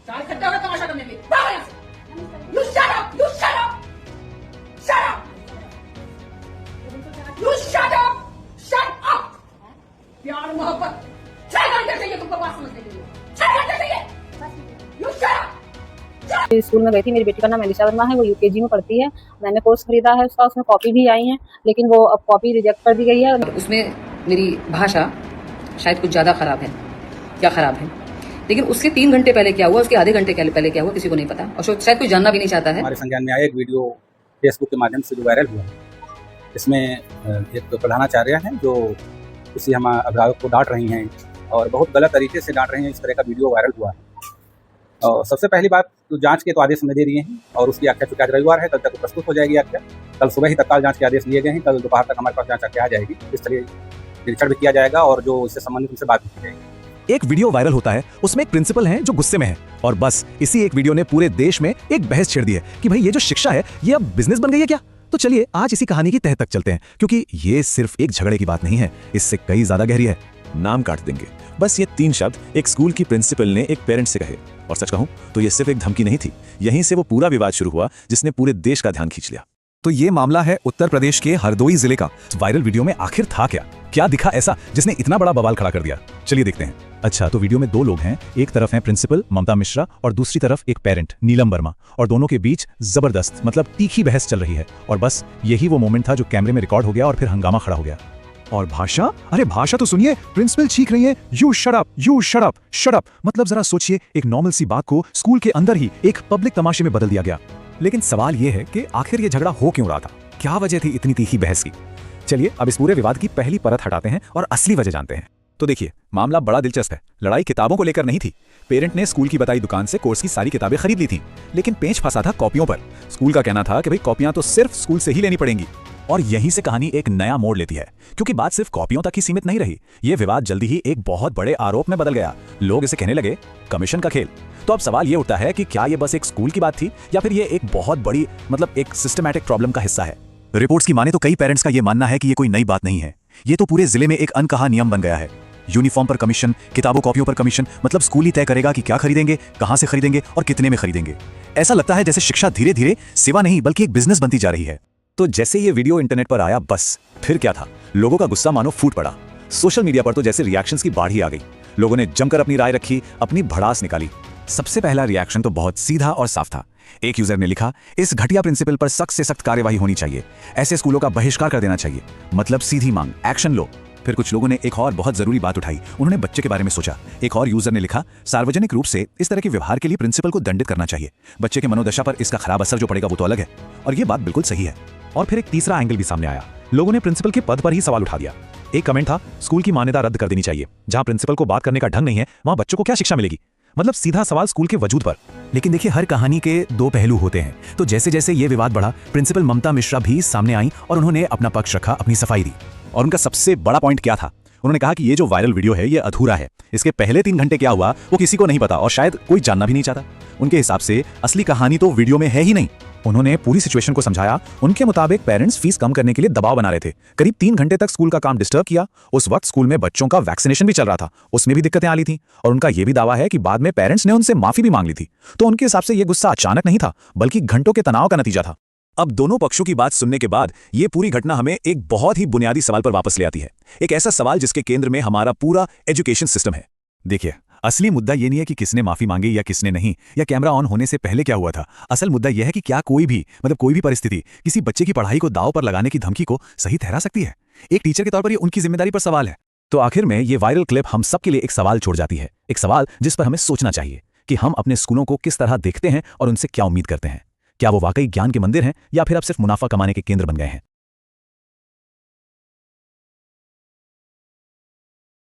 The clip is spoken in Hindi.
साल इकट्ठे हो गए तमाशा करने के लिए। भागो यहाँ से। You shut up! You shut up! Shut up! You shut up! Shut up! प्यार मोहब्बत 6 घंटे चाहिए तुमको बात समझने के लिए। 6 घंटे चाहिए। You shut up! स्कूल में गई थी, मेरी बेटी का नाम अलीशा वर्मा है, वो यूकेजी में पढ़ती है। मैंने कोर्स खरीदा है उसका, उसमें कॉपी भी आई है, लेकिन वो अब कॉपी रिजेक्ट कर दी गई है। उसमें मेरी भाषा शायद कुछ ज़्यादा ख़राब है, क्या ख़राब है, लेकिन उसके 3 घंटे पहले क्या हुआ, उसके आधे घंटे पहले क्या हुआ, किसी को नहीं पता और शायद कोई जानना भी नहीं चाहता है। हमारे संज्ञान में आया एक वीडियो फेसबुक के माध्यम से जो वायरल हुआ, इसमें एक प्रधानाचार्य हैं जो किसी हम अभिभावक को डांट रही हैं और बहुत गलत तरीके से डांट रही हैं। इस तरह का वीडियो वायरल हुआ है। और सबसे पहली बात तो जांच के तो आदेश हमें दे दिए हैं और उसकी आख्या चूँकि आज रविवार है, कल तक प्रस्तुत हो जाएगी आख्या। कल सुबह ही तत्काल जांच के आदेश दिए गए हैं, कल दोपहर तक हमारे पास जांच आख्या आ जाएगी। इस तरह निरीक्षण भी किया जाएगा और जो इससे संबंधित उनसे बात भी की जाएगी। एक वीडियो वायरल होता है, उसमें एक प्रिंसिपल हैं जो गुस्से में है और बस इसी एक वीडियो ने पूरे देश में एक बहस छेड़ दी है कि भाई ये जो शिक्षा है ये अब बिजनेस बन गई है क्या। तो चलिए आज इसी कहानी की तह तक चलते हैं, क्योंकि ये सिर्फ एक झगड़े की बात नहीं है, इससे कई ज्यादा गहरी है। नाम काट देंगे, बस ये 3 शब्द एक स्कूल की प्रिंसिपल ने एक पेरेंट से कहे और सच कहूं तो ये सिर्फ एक धमकी नहीं थी, यहीं से वो पूरा विवाद शुरू हुआ जिसने पूरे देश का ध्यान खींच लिया। तो ये मामला है उत्तर प्रदेश के हरदोई जिले का। वायरल वीडियो में आखिर था क्या दिखा ऐसा जिसने इतना बड़ा बवाल खड़ा कर दिया, चलिए देखते हैं। अच्छा, तो वीडियो में 2 लोग हैं, एक तरफ हैं प्रिंसिपल ममता मिश्रा और दूसरी तरफ एक पेरेंट नीलम वर्मा, और दोनों के बीच जबरदस्त मतलब तीखी बहस चल रही है। और बस यही वो मोमेंट था जो कैमरे में रिकॉर्ड हो गया और फिर हंगामा खड़ा हो गया। और भाषा, अरे भाषा तो सुनिए, प्रिंसिपल चीख रही है you shut up, you shut up, shut up. मतलब जरा सोचिए, एक नॉर्मल सी बात को स्कूल के अंदर ही एक पब्लिक तमाशे में बदल दिया गया। लेकिन सवाल यह है कि आखिर ये झगड़ा हो क्यों रहा था, क्या वजह थी इतनी तीखी बहस की। चलिए अब इस पूरे विवाद की पहली परत हटाते हैं और असली वजह जानते हैं। तो देखिए, मामला बड़ा दिलचस्प है। लड़ाई किताबों को लेकर नहीं थी। पेरेंट ने स्कूल की बताई दुकान से कोर्स की सारी किताबें खरीद ली थी, लेकिन पेंच फंसा था कॉपियों पर। स्कूल का कहना था कि भाई कॉपियां तो सिर्फ स्कूल से ही लेनी पड़ेंगी। और यहीं से कहानी एक नया मोड़ लेती है, क्योंकि बात सिर्फ कॉपियों तक ही सीमित नहीं रही। ये विवाद जल्दी ही एक बहुत बड़े आरोप में बदल गया। लोग इसे कहने लगे कमीशन का खेल। तो अब सवाल ये उठता है कि क्या ये बस एक स्कूल की बात थी या फिर ये एक बहुत बड़ी मतलब एक सिस्टमैटिक प्रॉब्लम का हिस्सा है। रिपोर्ट्स की माने तो कई पेरेंट्स का ये मानना है कि ये कोई नई बात नहीं है, ये तो पूरे जिले में एक अनकहा नियम बन गया है। यूनिफॉर्म पर कमीशन, किताबों कॉपियों पर कमीशन, मतलब स्कूल ही तय करेगा कि क्या खरीदेंगे, कहां से खरीदेंगे और कितने में खरीदेंगे। ऐसा लगता है जैसे शिक्षा धीरे धीरे सेवा नहीं बल्कि एक बिजनेस बनती जा रही है। तो जैसे ये वीडियो इंटरनेट पर आया, बस फिर क्या था, लोगों का गुस्सा मानो फूट पड़ा। सोशल मीडिया पर तो जैसे रिएक्शंस की बाढ़ ही आ गई। लोगों ने जमकर अपनी राय रखी, अपनी भड़ास निकाली। सबसे पहला रिएक्शन तो बहुत सीधा और साफ था। एक यूजर ने लिखा, इस घटिया प्रिंसिपल पर सख्त से सख्त कार्यवाही होनी चाहिए, ऐसे स्कूलों का बहिष्कार कर देना चाहिए, मतलब सीधी मांग, एक्शन लो। फिर कुछ लोगों ने एक और बहुत जरूरी बात उठाई, उन्होंने बच्चे के बारे में सोचा। एक और यूजर ने लिखा, सार्वजनिक रूप से इस तरह के व्यवहार के लिए प्रिंसिपल को दंडित करना चाहिए, बच्चे के मनोदशा पर इसका खराब असर जो पड़ेगा वो तो अलग है। और ये बात बिल्कुल सही है। और फिर एक तीसरा एंगल भी सामने आया, लोगों ने प्रिंसिपल के पद पर ही सवाल उठा दिया। एक कमेंट था, स्कूल की मान्यता रद्द कर देनी चाहिए, जहां प्रिंसिपल को बात करने का ढंग नहीं है वहां बच्चों को क्या शिक्षा मिलेगी। मतलब सीधा सवाल स्कूल के वजूद पर। लेकिन देखिए, हर कहानी के 2 पहलू होते हैं। तो जैसे जैसे ये विवाद बढ़ा, प्रिंसिपल ममता मिश्रा भी सामने आई और उन्होंने अपना पक्ष रखा, अपनी सफाई दी। और उनका सबसे बड़ा पॉइंट क्या था, उन्होंने कहा कि ये जो वायरल वीडियो है ये अधूरा है, इसके पहले 3 घंटे क्या हुआ वो किसी को नहीं पता और शायद कोई जानना भी नहीं चाहता। उनके हिसाब से असली कहानी तो वीडियो में है ही नहीं। उन्होंने पूरी सिचुएशन को समझाया। उनके मुताबिक पेरेंट्स फीस कम करने के लिए दबाव बना रहे थे। करीब 3 घंटे तक स्कूल का काम डिस्टर्ब किया। उस वक्त स्कूल में बच्चों का वैक्सीनेशन भी चल रहा था, उसमें भी दिक्कतें आ रही थी। और उनका यह भी दावा है कि बाद में पेरेंट्स ने उनसे माफी भी मांग ली थी। तो उनके हिसाब से यह गुस्सा अचानक नहीं था, बल्कि घंटों के तनाव का नतीजा था। अब दोनों पक्षों की बात सुनने के बाद ये पूरी घटना हमें एक बहुत ही बुनियादी सवाल पर वापस ले आती है, एक ऐसा सवाल जिसके केंद्र में हमारा पूरा एजुकेशन सिस्टम है। देखिए, असली मुद्दा ये नहीं है कि किसने माफी मांगी या किसने नहीं, या कैमरा ऑन होने से पहले क्या हुआ था। असल मुद्दा यह है कि क्या कोई भी परिस्थिति किसी बच्चे की पढ़ाई को दांव पर लगाने की धमकी को सही ठहरा सकती है। एक टीचर के तौर पर ये उनकी जिम्मेदारी पर सवाल है। तो आखिर में ये वायरल क्लिप हम सब के लिए एक सवाल छोड़ जाती है, एक सवाल जिस पर हमें सोचना चाहिए कि हम अपने स्कूलों को किस तरह देखते हैं और उनसे क्या उम्मीद करते हैं। क्या वो वाकई ज्ञान के मंदिर हैं या फिर अब सिर्फ मुनाफा कमाने के केंद्र बन गए हैं।